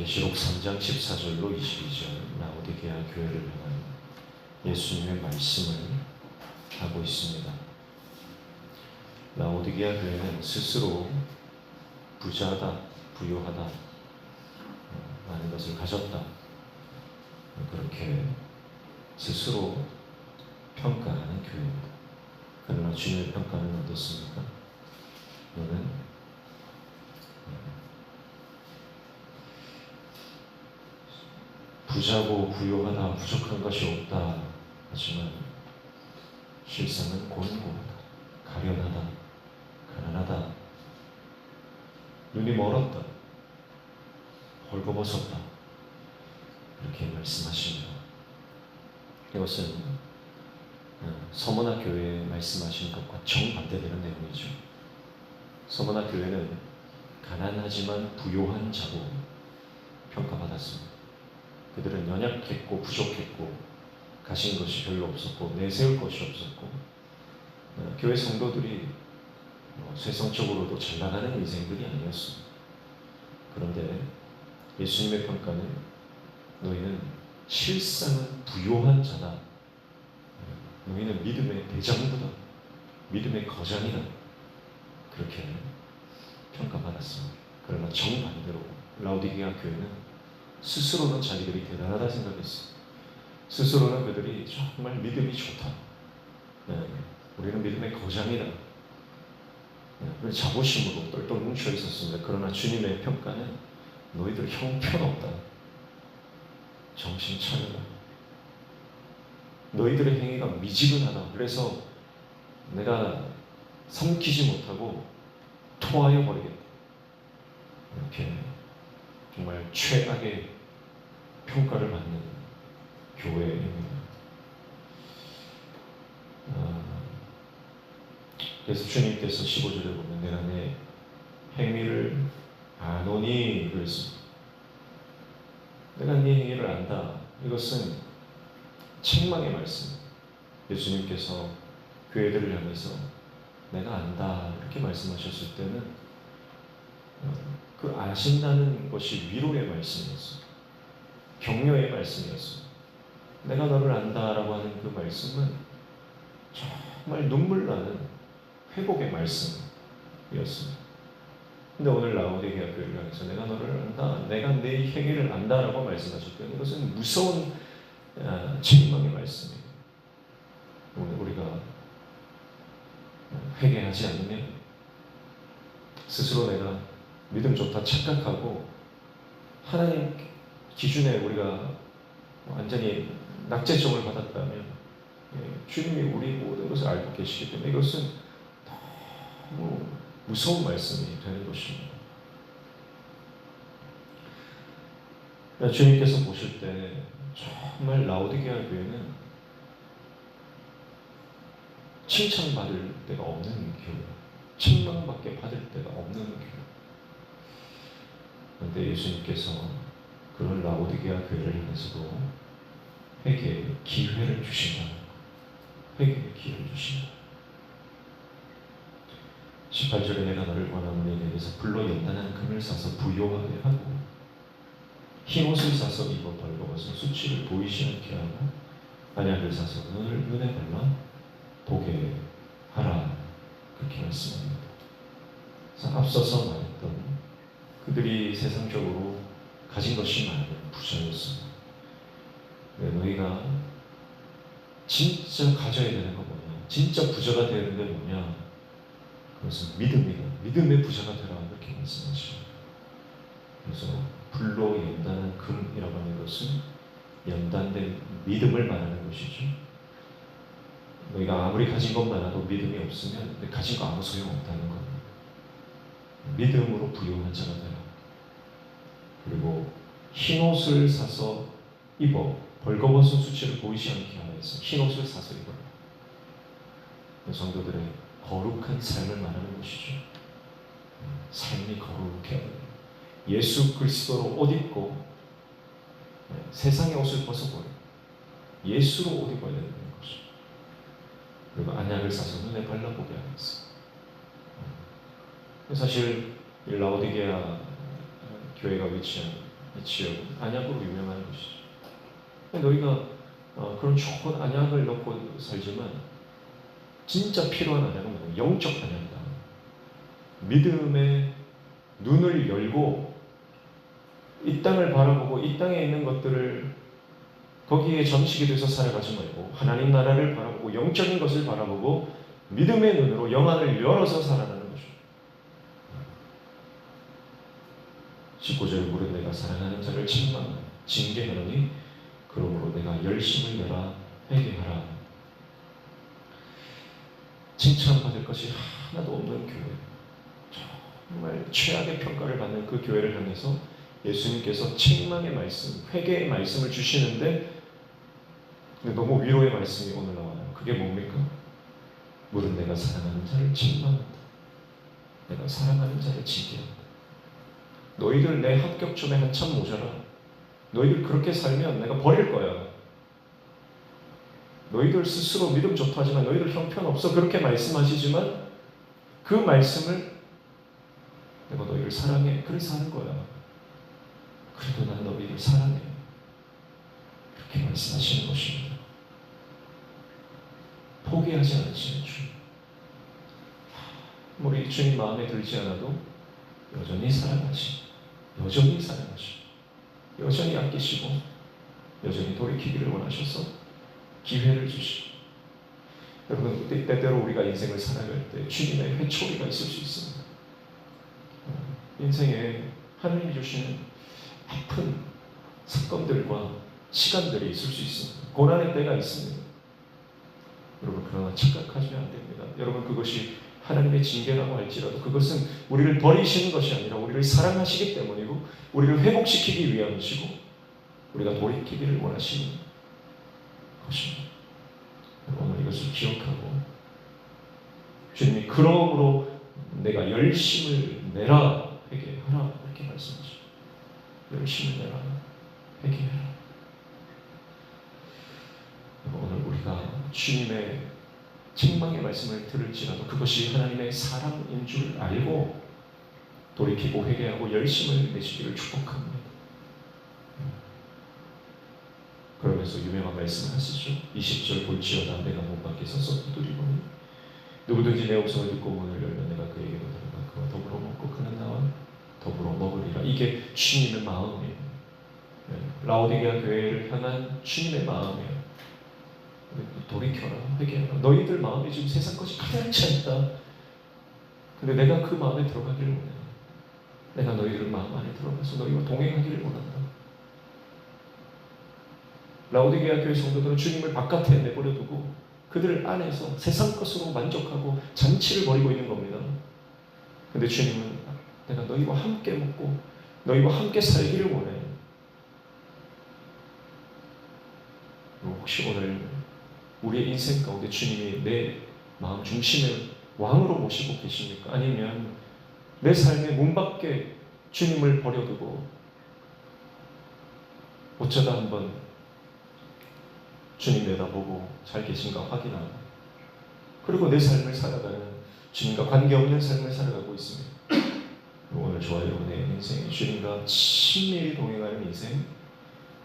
요한계시록 3장 14절로 22절 라오디게아 교회를 향한 예수님의 말씀을 하고 있습니다. 라오디게아 교회는 스스로 부자다, 부유하다, 많은 것을 가졌다, 그렇게 스스로 평가하는 교회입니다. 그러나 주님의 평가는 어떻습니까? 너는 부자고 부유하다, 부족한 것이 없다 하지만 실상은 곤고하다, 가련하다, 가난하다, 눈이 멀었다, 헐거벗었다, 이렇게 말씀하십니다. 이것은 서머나 교회에 말씀하신 것과 정반대되는 내용이죠. 서머나 교회는 가난하지만 부요한 자로 평가받았습니다. 그들은 연약했고 부족했고 가진 것이 별로 없었고 내세울 것이 없었고 교회 성도들이 세상적으로도 잘 나가는 인생들이 아니었습니다. 그런데 예수님의 평가는 너희는 실상은 부요한 자다. 너희는 믿음의 대장부다. 믿음의 거장이다. 그렇게 평가받았습니다. 그러나 정반대로 라오디게아 교회는 스스로는 자기들이 대단하다 생각했어요. 스스로는 그들이 정말 믿음이 좋다. 우리는 믿음의 거장이다. 자부심으로 똘똘 뭉쳐 있었습니다. 그러나 주님의 평가는 너희들 형편없다. 정신 차려라. 너희들의 행위가 미지근하다. 그래서 내가 삼키지 못하고 토하여 버리겠다. 이렇게 정말 최악의 평가를 받는 교회입니다. 그래서 주님께서 15절에 보면 내가 내 행위를 아노니 그랬습니다. 내가 네 행위를 안다. 이것은 책망의 말씀입니다. 예수님께서 교회들을 향해서 내가 안다 이렇게 말씀하셨을 때는 그 아신다는 것이 위로의 말씀이었어요. 격려의 말씀이었어요. 내가 너를 안다라고 하는 그 말씀은 정말 눈물 나는 회복의 말씀이었습니다. 근데 오늘 라오디게아 교회를 향해서 내가 너를 안다, 내가 내 행위를 안다라고 말씀하실 때는 이것은 무서운 책망의 말씀이에요. 오늘 우리가 회개하지 않으면 스스로 내가 믿음 좋다 착각하고 하나님 기준에 우리가 완전히 낙제점을 받았다면 주님이 우리 모든 것을 알고 계시기 때문에 이것은 너무 무서운 말씀이 되는 것입니다. 주님께서 보실 때 정말 라오디게아 교회는 칭찬받을 데가 없는 교회, 책망밖에 받을 데가 없는 교회. 그런데 예수님께서 그런 라오디게아 교회를 향해서도 회개의 기회를 주신다. 회개의 기회를 주신다. 18절에 내가 너를 원하노니 내게서 불로 연단한 금을 사서 부요하게 하고 흰 옷을 사서 입어 벌거벗은 수치를 보이지 않게 하고 안약을 사서 눈에 발라 보게 하라. 그렇게 말씀합니다. 그래서 앞서서 말했던 그들이 세상적으로 가진 것이 많은 부자였습니다. 너희가 진짜 가져야 되는 거 뭐냐? 진짜 부자가 되는 게 뭐냐? 그것은 믿음이다. 믿음의 부자가 되라. 이렇게 말씀하십니다. 그래서 불로 연단한 금이라고 하는 것은 연단된 믿음을 말하는 것이죠. 너희가 아무리 가진 것 많아도 믿음이 없으면 가진 거 아무 소용없다는 겁니다. 믿음으로 부유한 자가 되라. 그리고 흰 옷을 사서 입어 벌거벗은 수치를 보이지 않게 하라 해서 흰 옷을 사서 입어라. 성도들의 거룩한 삶을 말하는 것이죠. 삶이 거룩해야 돼요. 예수 그리스도로 옷 입고 세상의 옷을 벗어버려 예수로 옷 입어야 되는 것이죠. 그리고 안약을 사서 눈에 발라보게 하면서 사실 이 라오디게아 교회가 위치한 이 지역은 안약으로 유명한 것이죠. 너희가 그런 좋은 안약을 넣고 살지만 진짜 필요한 안약은 뭐냐? 영적 안약이다. 믿음의 눈을 열고 이 땅을 바라보고 이 땅에 있는 것들을 거기에 점식이 돼서 살아가지 말고 하나님 나라를 바라보고 영적인 것을 바라보고 믿음의 눈으로 영안을 열어서 살아가는 거죠. 19절 무릇 내가 사랑하는 자를 징계하노니 그러므로 내가 열심을 내라 회개하라. 칭찬받을 것이 하나도 없는 교회, 정말 최악의 평가를 받는 그 교회를 향해서 예수님께서 책망의 말씀, 회개의 말씀을 주시는데 너무 위로의 말씀이 오늘 나와요. 그게 뭡니까? 무릇 내가 사랑하는 자를 책망한다. 내가 사랑하는 자를 징계한다. 너희들 내 합격점에 한참 모자라. 너희들 그렇게 살면 내가 버릴 거야. 너희들 스스로 믿음 좋다 하지만 너희들 형편없어. 그렇게 말씀하시지만 그 말씀을 내가 너희를 사랑해. 그래서 하는 거야. 그래도 난 너희를 사랑해. 그렇게 말씀하시는 것입니다. 포기하지 않으시는 주님. 우리 주님 마음에 들지 않아도 여전히 사랑하시고 여전히 사랑하시고 여전히 아끼시고 여전히 돌이키기를 원하셔서 기회를 주시고 여러분 때때로 우리가 인생을 살아갈 때 주님의 회초리가 있을 수 있습니다. 인생에 하나님이 주시는 아픈 사건들과 시간들이 있을 수 있습니다. 고난의 때가 있습니다. 여러분 그러나 착각하시면 안 됩니다. 여러분 그것이 하나님의 징계라고 할지라도 그것은 우리를 버리시는 것이 아니라 우리를 사랑하시기 때문이고 우리를 회복시키기 위함이시고 우리가 돌이키기를 원하시는 것입니다. 오늘 이것을 기억하고 주님이 그러므로 내가 열심을 내라 회개하라 이렇게 말씀하시죠. 열심을 내라 회개하라. 오늘 우리가 주님의 책망의 말씀을 들을지라도 그것이 하나님의 사랑인 줄 알고 돌이키고 회개하고 열심을 내시기를 축복합니다. 그러면서 유명한 말씀을 하시죠. 20절 볼지어다 내가 문 밖에 서서 두드리거니 누구든지 내 음성을 듣고 문을 열면 내가 그에게로 들어가 그와 더불어 먹고 그는 나와 더불어 먹으리라. 이게 주님의 마음이에요. 라오디게아 교회를 향한 주님의 마음이에요. 돌이켜라 회개하라. 너희들 마음이 지금 세상 것이 가득 않다. 근데 내가 그 마음에 들어가기를 원해. 내가 너희들 마음 안에 들어가서 너희와 동행하기를 원한다. 라오디게아 교회 성도들은 주님을 바깥에 내버려 두고 그들 안에서 세상 것으로 만족하고 잔치를 벌이고 있는 겁니다. 근데 주님은 내가 너희와 함께 먹고 너희와 함께 살기를 원해. 혹시 오늘 우리의 인생 가운데 주님이 내 마음 중심에 왕으로 모시고 계십니까? 아니면 내 삶의 문 밖에 주님을 버려두고 어쩌다 한번 주님 내다보고 잘 계신가 확인하고 그리고 내 삶을 살아가는 주님과 관계없는 삶을 살아가고 있습니다. 오늘 저와 여러분의 인생에 주님과 친밀히 동행하는 인생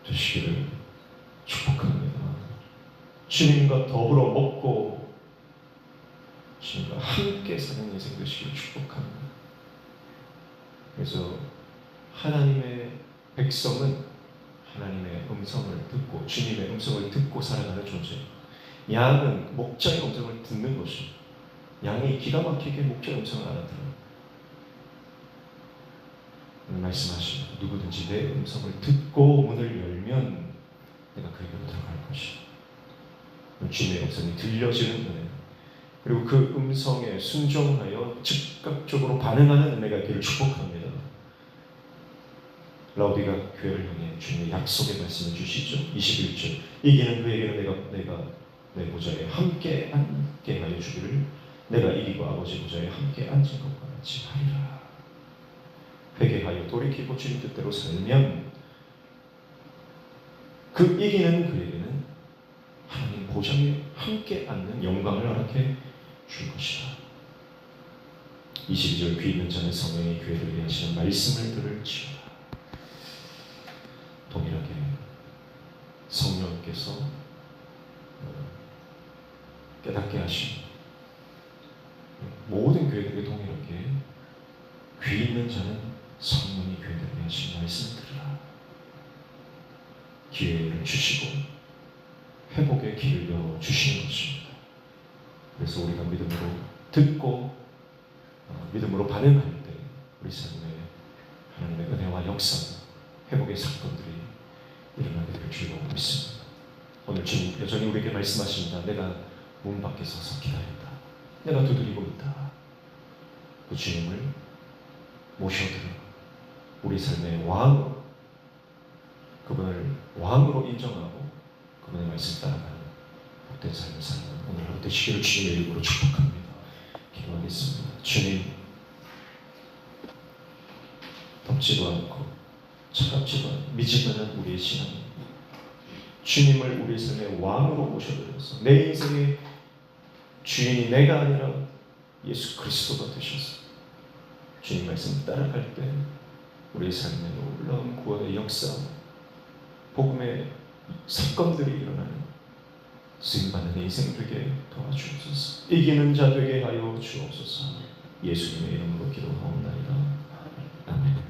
되시기를 축복합니다. 주님과 더불어 먹고 주님과 함께 사는 인생 되시기를 축복합니다. 그래서 하나님의 백성은 하나님의 음성을 듣고 주님의 음성을 듣고 살아가는 존재. 양은 목자의 음성을 듣는 것이죠. 양이 기가 막히게 목자의 음성을 알아들어요. 말씀하시고 누구든지 내 음성을 듣고 문을 열면 내가 그에게로 들어갈 것이다. 주님의 음성이 들려지는 은혜 그리고 그 음성에 순종하여 즉각적으로 반응하는 은혜가 있기를 축복합니다. 라오디가 교회를 향해 주님의 약속의 말씀을 주시죠. 21절 이기는 그에게는 내가 내 보좌에 함께 앉게 하여 주기를 내가 이기고 아버지 보좌에 함께 앉은 것과 같이 하리라. 회개하여 돌이키고 주님 뜻대로 살면 그 이기는 그에게는 하나님 보좌에 함께 앉는 영광을 허락해 줄 것이다. 22절 귀 있는 자는 성령의 교회를 위하시는 말씀을 들을지어다. 깨닫게 하시고 모든 교회들이 동일하게 귀 있는 자는 성령이 교회들에게 하신 말씀을 들으라. 기회를 주시고 회복의 길을 열어주시는 것입니다. 그래서 우리가 믿음으로 듣고 믿음으로 반응할 때 우리 삶에 하나님의 은혜와 역사, 회복의 사건들이 일어나게 될 줄로 믿습니다. 오늘 주님 여전히 우리에게 말씀하십니다. 내가 문 밖에 서서 기다린다. 내가 두드리고 있다. 그 주님을 모셔들어 우리 삶의 왕으로, 그분을 왕으로 인정하고 그분의 말씀 따라가는 복된 삶을 사는 오늘 하루 되시기를 주님의 이름으로 축복합니다. 기도하겠습니다. 주님, 덥지도 않고 차갑지도 않고 미지근한 우리의 신앙, 주님을 우리 삶의 왕으로 모셔드려서 내 인생의 주인이 내가 아니라 예수 그리스도가 되셔서 주님 말씀 따라갈 때 우리의 삶에 놀라운 구원의 역사, 복음의 사건들이 일어나는 쓰임받는 인생 되게 도와주옵소서. 이기는 자 되게 하여 주옵소서. 예수님의 이름으로 기도하옵나이다. 아멘.